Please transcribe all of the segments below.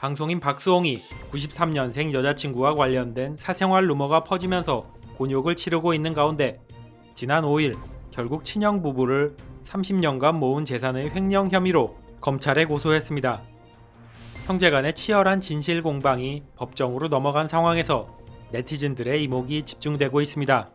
방송인 박수홍이 93년생 여자친구와 관련된 사생활 루머가 퍼지면서 곤욕을 치르고 있는 가운데 지난 5일 결국 친형 부부를 30년간 모은 재산의 횡령 혐의로 검찰에 고소했습니다. 형제간의 치열한 진실 공방이 법정으로 넘어간 상황에서 네티즌들의 이목이 집중되고 있습니다.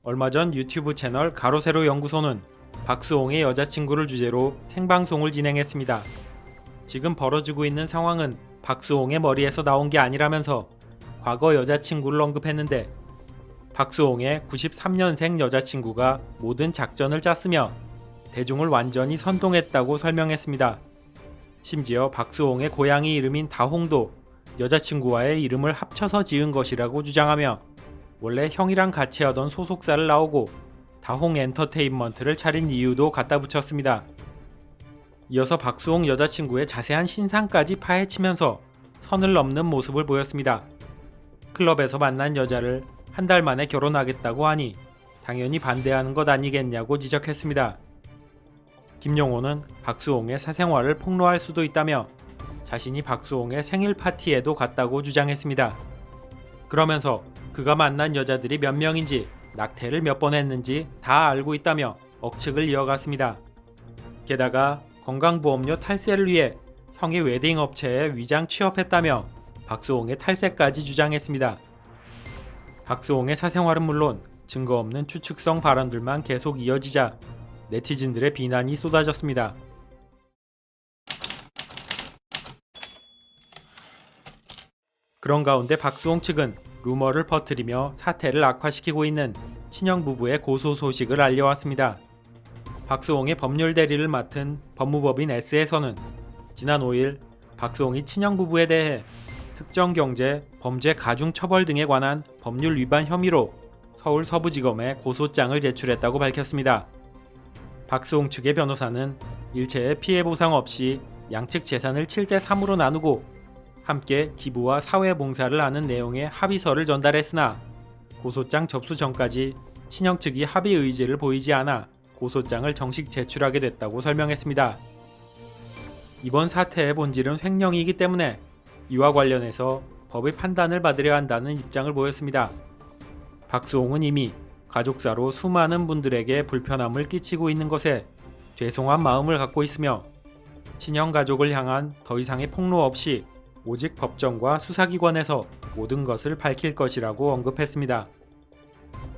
얼마 전 유튜브 채널 가로세로 연구소는 박수홍의 여자친구를 주제로 생방송을 진행했습니다. 지금 벌어지고 있는 상황은 박수홍의 머리에서 나온 게 아니라면서 과거 여자친구를 언급했는데 박수홍의 93년생 여자친구가 모든 작전을 짰으며 대중을 완전히 선동했다고 설명했습니다. 심지어 박수홍의 고양이 이름인 다홍도 여자친구와의 이름을 합쳐서 지은 것이라고 주장하며 원래 형이랑 같이 하던 소속사를 나오고 다홍 엔터테인먼트를 차린 이유도 갖다 붙였습니다. 이어서 박수홍 여자친구의 자세한 신상까지 파헤치면서 선을 넘는 모습을 보였습니다. 클럽에서 만난 여자를 한 달 만에 결혼하겠다고 하니 당연히 반대하는 것 아니겠냐고 지적했습니다. 김용호는 박수홍의 사생활을 폭로할 수도 있다며 자신이 박수홍의 생일 파티에도 갔다고 주장했습니다. 그러면서 그가 만난 여자들이 몇 명인지 낙태를 몇 번 했는지 다 알고 있다며 억측을 이어갔습니다. 게다가 건강보험료 탈세를 위해 형이 웨딩 업체에 위장 취업했다며 박수홍의 탈세까지 주장했습니다. 박수홍의 사생활은 물론 증거 없는 추측성 발언들만 계속 이어지자 네티즌들의 비난이 쏟아졌습니다. 그런 가운데 박수홍 측은 루머를 퍼뜨리며 사태를 악화시키고 있는 친형 부부의 고소 소식을 알려왔습니다. 박수홍의 법률 대리를 맡은 법무법인 S에서는 지난 5일 박수홍이 친형 부부에 대해 특정경제, 범죄 가중처벌 등에 관한 법률 위반 혐의로 서울 서부지검에 고소장을 제출했다고 밝혔습니다. 박수홍 측의 변호사는 일체의 피해 보상 없이 양측 재산을 7대3으로 나누고 함께 기부와 사회봉사를 하는 내용의 합의서를 전달했으나 고소장 접수 전까지 친형 측이 합의 의지를 보이지 않아 고소장을 정식 제출하게 됐다고 설명했습니다. 이번 사태의 본질은 횡령이기 때문에 이와 관련해서 법의 판단을 받으려 한다는 입장을 보였습니다. 박수홍은 이미 가족사로 수많은 분들에게 불편함을 끼치고 있는 것에 죄송한 마음을 갖고 있으며 친형 가족을 향한 더 이상의 폭로 없이 오직 법정과 수사기관에서 모든 것을 밝힐 것이라고 언급했습니다.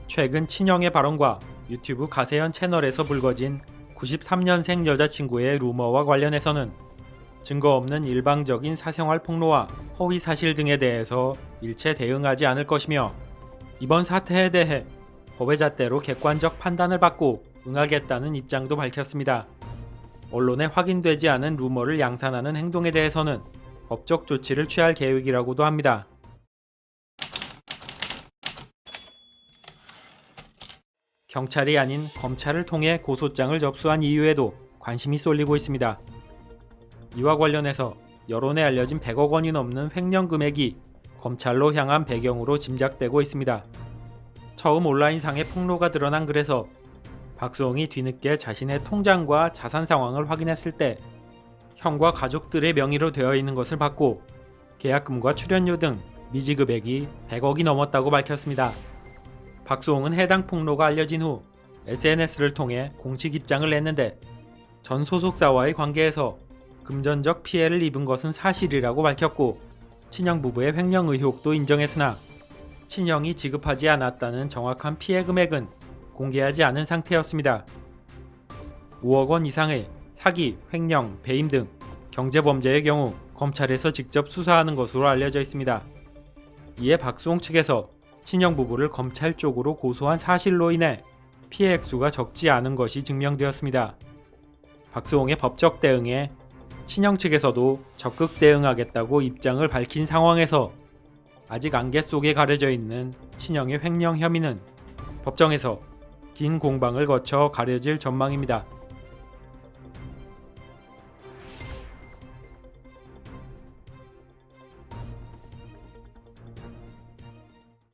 최근 친형의 발언과 유튜브 가세현 채널에서 불거진 93년생 여자친구의 루머와 관련해서는 증거 없는 일방적인 사생활 폭로와 허위 사실 등에 대해서 일체 대응하지 않을 것이며 이번 사태에 대해 법의 잣대로 객관적 판단을 받고 응하겠다는 입장도 밝혔습니다. 언론에 확인되지 않은 루머를 양산하는 행동에 대해서는 법적 조치를 취할 계획이라고도 합니다. 경찰이 아닌 검찰을 통해 고소장을 접수한 이유에도 관심이 쏠리고 있습니다. 이와 관련해서 여론에 알려진 100억 원이 넘는 횡령 금액이 검찰로 향한 배경으로 짐작되고 있습니다. 처음 온라인상의 폭로가 드러난 글에서 박수홍이 뒤늦게 자신의 통장과 자산 상황을 확인했을 때 형과 가족들의 명의로 되어 있는 것을 봤고 계약금과 출연료 등 미지 금액이 100억이 넘었다고 밝혔습니다. 박수홍은 해당 폭로가 알려진 후 SNS를 통해 공식 입장을 냈는데 전 소속사와의 관계에서 금전적 피해를 입은 것은 사실이라고 밝혔고 친형 부부의 횡령 의혹도 인정했으나 친형이 지급하지 않았다는 정확한 피해 금액은 공개하지 않은 상태였습니다. 5억 원 이상의 사기, 횡령, 배임 등 경제범죄의 경우 검찰에서 직접 수사하는 것으로 알려져 있습니다. 이에 박수홍 측에서 친형 부부를 검찰 쪽으로 고소한 사실로 인해 피해 액수가 적지 않은 것이 증명되었습니다. 박수홍의 법적 대응에 친형 측에서도 적극 대응하겠다고 입장을 밝힌 상황에서 아직 안개 속에 가려져 있는 친형의 횡령 혐의는 법정에서 긴 공방을 거쳐 가려질 전망입니다.